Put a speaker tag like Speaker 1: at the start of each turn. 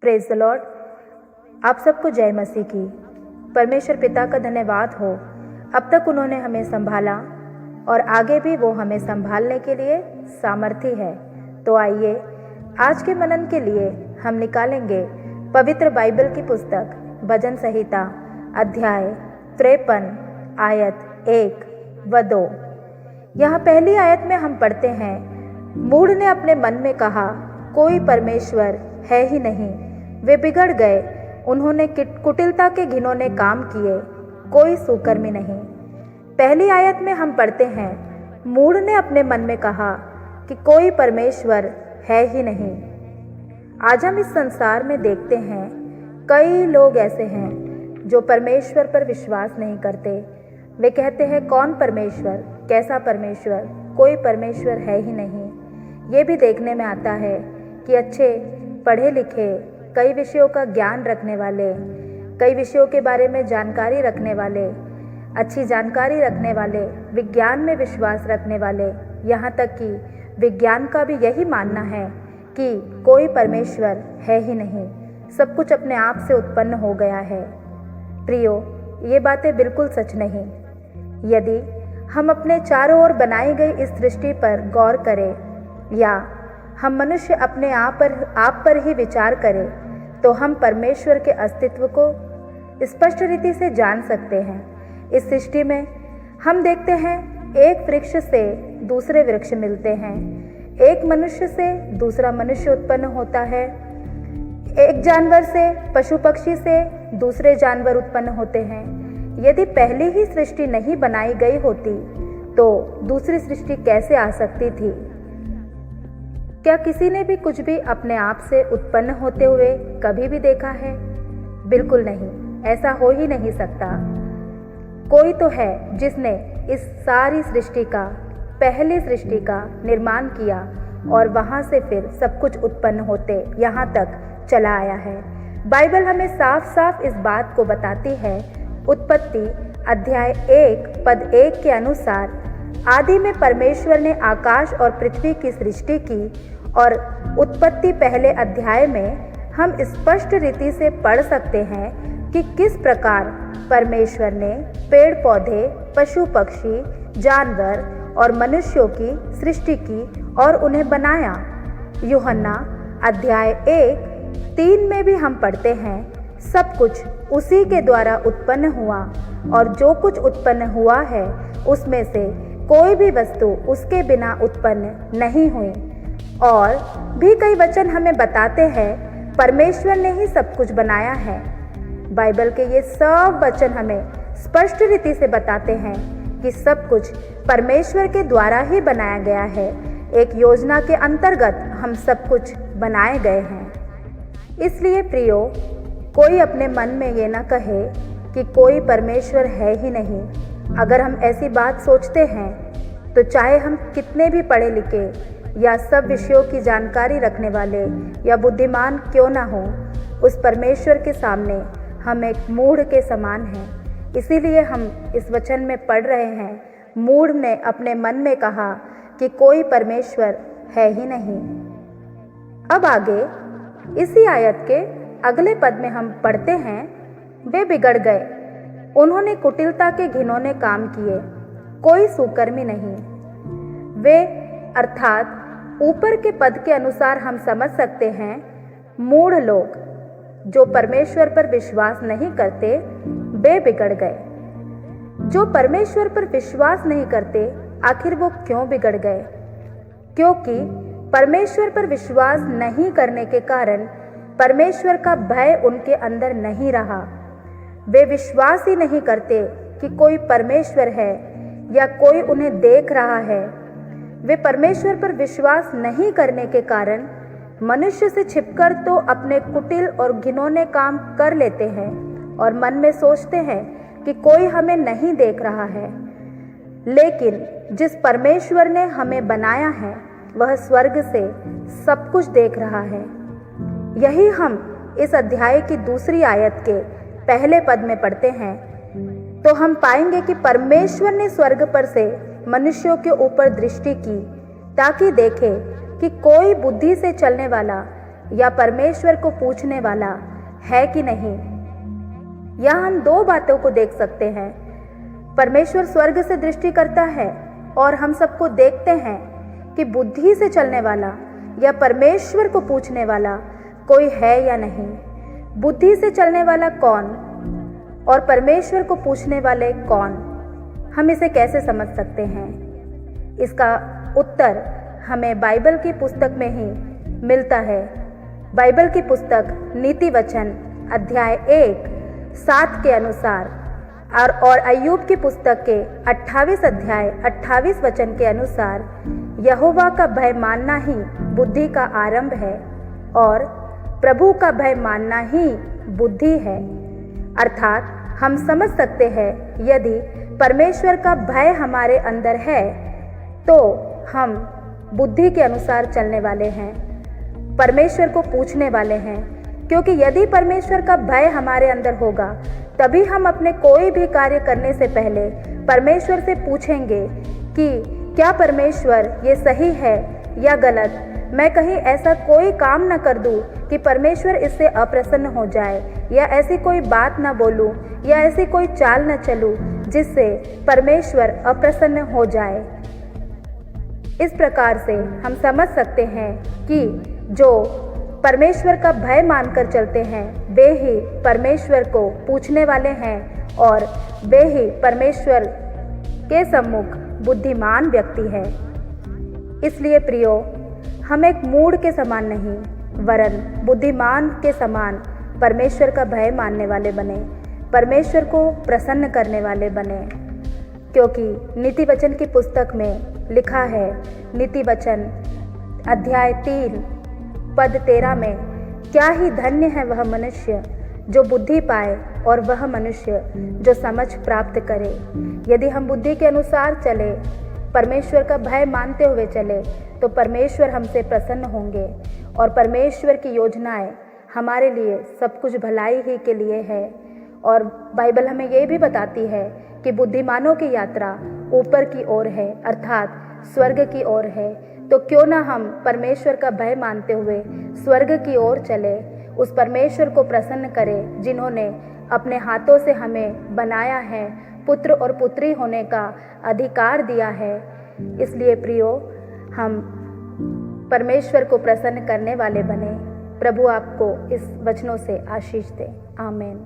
Speaker 1: Praise the Lord. आप सबको जय मसीह की। परमेश्वर पिता का धन्यवाद हो, अब तक उन्होंने हमें संभाला और आगे भी वो हमें संभालने के लिए सामर्थी है। तो आइए आज के मनन के लिए हम निकालेंगे पवित्र बाइबल की पुस्तक भजन संहिता अध्याय 53 आयत 1 व 2। यहाँ पहली आयत में हम पढ़ते हैं, मूढ़ ने अपने मन में कहा, कोई परमेश्वर है ही नहीं। वे बिगड़ गए, उन्होंने कुटिलता के घिनौने काम किए, कोई सुकर्मी नहीं। पहली आयत में हम पढ़ते हैं, मूढ़ ने अपने मन में कहा कि कोई परमेश्वर है ही नहीं। आज हम इस संसार में देखते हैं कई लोग ऐसे हैं जो परमेश्वर पर विश्वास नहीं करते। वे कहते हैं, कौन परमेश्वर, कैसा परमेश्वर, कोई परमेश्वर है ही नहीं। ये भी देखने में आता है कि अच्छे पढ़े लिखे, कई विषयों का ज्ञान रखने वाले, कई विषयों के बारे में जानकारी रखने वाले, अच्छी जानकारी रखने वाले, विज्ञान में विश्वास रखने वाले, यहाँ तक कि विज्ञान का भी यही मानना है कि कोई परमेश्वर है ही नहीं, सब कुछ अपने आप से उत्पन्न हो गया है। प्रियो, ये बातें बिल्कुल सच नहीं। यदि हम अपने चारों ओर बनाई गई इस सृष्टि पर गौर करें या हम मनुष्य अपने आप पर ही विचार करें तो हम परमेश्वर के अस्तित्व को स्पष्ट रीति से जान सकते हैं। इस सृष्टि में हम देखते हैं एक वृक्ष से दूसरे वृक्ष मिलते हैं, एक मनुष्य से दूसरा मनुष्य उत्पन्न होता है, एक जानवर से, पशु पक्षी से दूसरे जानवर उत्पन्न होते हैं। यदि पहली ही सृष्टि नहीं बनाई गई होती तो दूसरी सृष्टि कैसे आ सकती थी? क्या किसी ने भी कुछ भी अपने आप से उत्पन्न होते हुए कभी भी देखा है? बिल्कुल नहीं, ऐसा हो ही नहीं सकता। कोई तो है जिसने इस सारी सृष्टि का, पहली सृष्टि का निर्माण किया और वहां से फिर सब कुछ उत्पन्न होते यहाँ तक चला आया है। बाइबल हमें साफ साफ इस बात को बताती है। उत्पत्ति अध्याय 1 पद 1 के अनुसार, आदि में परमेश्वर ने आकाश और पृथ्वी की सृष्टि की। और उत्पत्ति पहले अध्याय में हम स्पष्ट रीति से पढ़ सकते हैं कि किस प्रकार परमेश्वर ने पेड़ पौधे, पशु पक्षी, जानवर और मनुष्यों की सृष्टि की और उन्हें बनाया। यूहन्ना अध्याय 1:3 में भी हम पढ़ते हैं, सब कुछ उसी के द्वारा उत्पन्न हुआ और जो कुछ उत्पन्न हुआ है उसमें से कोई भी वस्तु उसके बिना उत्पन्न नहीं हुई। और भी कई वचन हमें बताते हैं परमेश्वर ने ही सब कुछ बनाया है। बाइबल के ये सब वचन हमें स्पष्ट रीति से बताते हैं कि सब कुछ परमेश्वर के द्वारा ही बनाया गया है। एक योजना के अंतर्गत हम सब कुछ बनाए गए हैं। इसलिए प्रियो, कोई अपने मन में ये ना कहे कि कोई परमेश्वर है ही नहीं। अगर हम ऐसी बात सोचते हैं तो चाहे हम कितने भी पढ़े लिखे या सब विषयों की जानकारी रखने वाले या बुद्धिमान क्यों ना हो, उस परमेश्वर के सामने हम एक मूढ़ के समान हैं। इसीलिए हम इस वचन में पढ़ रहे हैं, मूढ़ ने अपने मन में कहा कि कोई परमेश्वर है ही नहीं। अब आगे इसी आयत के अगले पद में हम पढ़ते हैं, वे बिगड़ गए, उन्होंने कुटिलता के घिनौने काम किए, कोई सुकर्मी नहीं। वे अर्थात ऊपर के पद के अनुसार हम समझ सकते हैं, मूढ़ लोग जो परमेश्वर पर विश्वास नहीं करते, वे बिगड़ गए। जो परमेश्वर पर विश्वास नहीं करते, आखिर वो क्यों बिगड़ गए? क्योंकि परमेश्वर पर विश्वास नहीं करने के कारण परमेश्वर का भय उनके अंदर नहीं रहा। वे विश्वास ही नहीं करते कि कोई परमेश्वर है या कोई उन्हें देख रहा है। वे परमेश्वर पर विश्वास नहीं करने के कारण मनुष्य से छिपकर तो अपने कुटिल और घिनौने काम कर लेते हैं और मन में सोचते हैं कि कोई हमें नहीं देख रहा है। लेकिन जिस परमेश्वर ने हमें बनाया है वह स्वर्ग से सब कुछ देख रहा है। यही हम इस अध्याय की दूसरी आयत के पहले पद में पढ़ते हैं, तो हम पाएंगे कि परमेश्वर ने स्वर्ग पर से मनुष्यों के ऊपर दृष्टि की ताकि देखे कि कोई बुद्धि से चलने वाला या परमेश्वर को पूछने वाला है कि नहीं। यहाँ हम दो बातों को देख सकते हैं। परमेश्वर स्वर्ग से दृष्टि करता है और हम सबको देखते हैं कि बुद्धि से चलने वाला या परमेश्वर को पूछने वाला कोई है या नहीं। बुद्धि से चलने वाला कौन और परमेश्वर को पूछने वाले कौन, हम इसे कैसे समझ सकते हैं? इसका उत्तर हमें बाइबल की पुस्तक में ही मिलता है। बाइबल की पुस्तक नीति वचन अध्याय 1:7 के अनुसार और अय्यूब की पुस्तक के 28 अध्याय 28 वचन के अनुसार यहोवा का भय मानना ही बुद्धि का आरंभ है और प्रभु का भय मानना ही बुद्धि है। अर्थात हम समझ सकते हैं यदि परमेश्वर का भय हमारे अंदर है तो हम बुद्धि के अनुसार चलने वाले हैं, परमेश्वर को पूछने वाले हैं। क्योंकि यदि परमेश्वर का भय हमारे अंदर होगा तभी हम अपने कोई भी कार्य करने से पहले परमेश्वर से पूछेंगे कि क्या परमेश्वर ये सही है या गलत। मैं कहीं ऐसा कोई काम न कर दूं कि परमेश्वर इससे अप्रसन्न हो जाए, या ऐसी कोई बात न बोलूं या ऐसी कोई चाल न चलूं जिससे परमेश्वर अप्रसन्न हो जाए। इस प्रकार से हम समझ सकते हैं कि जो परमेश्वर का भय मानकर चलते हैं वे ही परमेश्वर को पूछने वाले हैं और वे ही परमेश्वर के सम्मुख बुद्धिमान व्यक्ति है। इसलिए प्रियो, हम एक मूढ़ के समान नहीं वरन बुद्धिमान के समान परमेश्वर का भय मानने वाले बने, परमेश्वर को प्रसन्न करने वाले बने। क्योंकि नीति वचन की पुस्तक में लिखा है, नीति वचन अध्याय 3:13 में, क्या ही धन्य है वह मनुष्य जो बुद्धि पाए और वह मनुष्य जो समझ प्राप्त करे। यदि हम बुद्धि के अनुसार चले, परमेश्वर का भय मानते हुए चले, तो परमेश्वर हमसे प्रसन्न होंगे और परमेश्वर की योजनाएं हमारे लिए सब कुछ भलाई ही के लिए है। और बाइबल हमें ये भी बताती है कि बुद्धिमानों की यात्रा ऊपर की ओर है, अर्थात स्वर्ग की ओर है। तो क्यों ना हम परमेश्वर का भय मानते हुए स्वर्ग की ओर चले, उस परमेश्वर को प्रसन्न करें जिन्होंने अपने हाथों से हमें बनाया है, पुत्र और पुत्री होने का अधिकार दिया है। इसलिए प्रियो, हम परमेश्वर को प्रसन्न करने वाले बने। प्रभु आपको इस वचनों से आशीष दे। आमीन।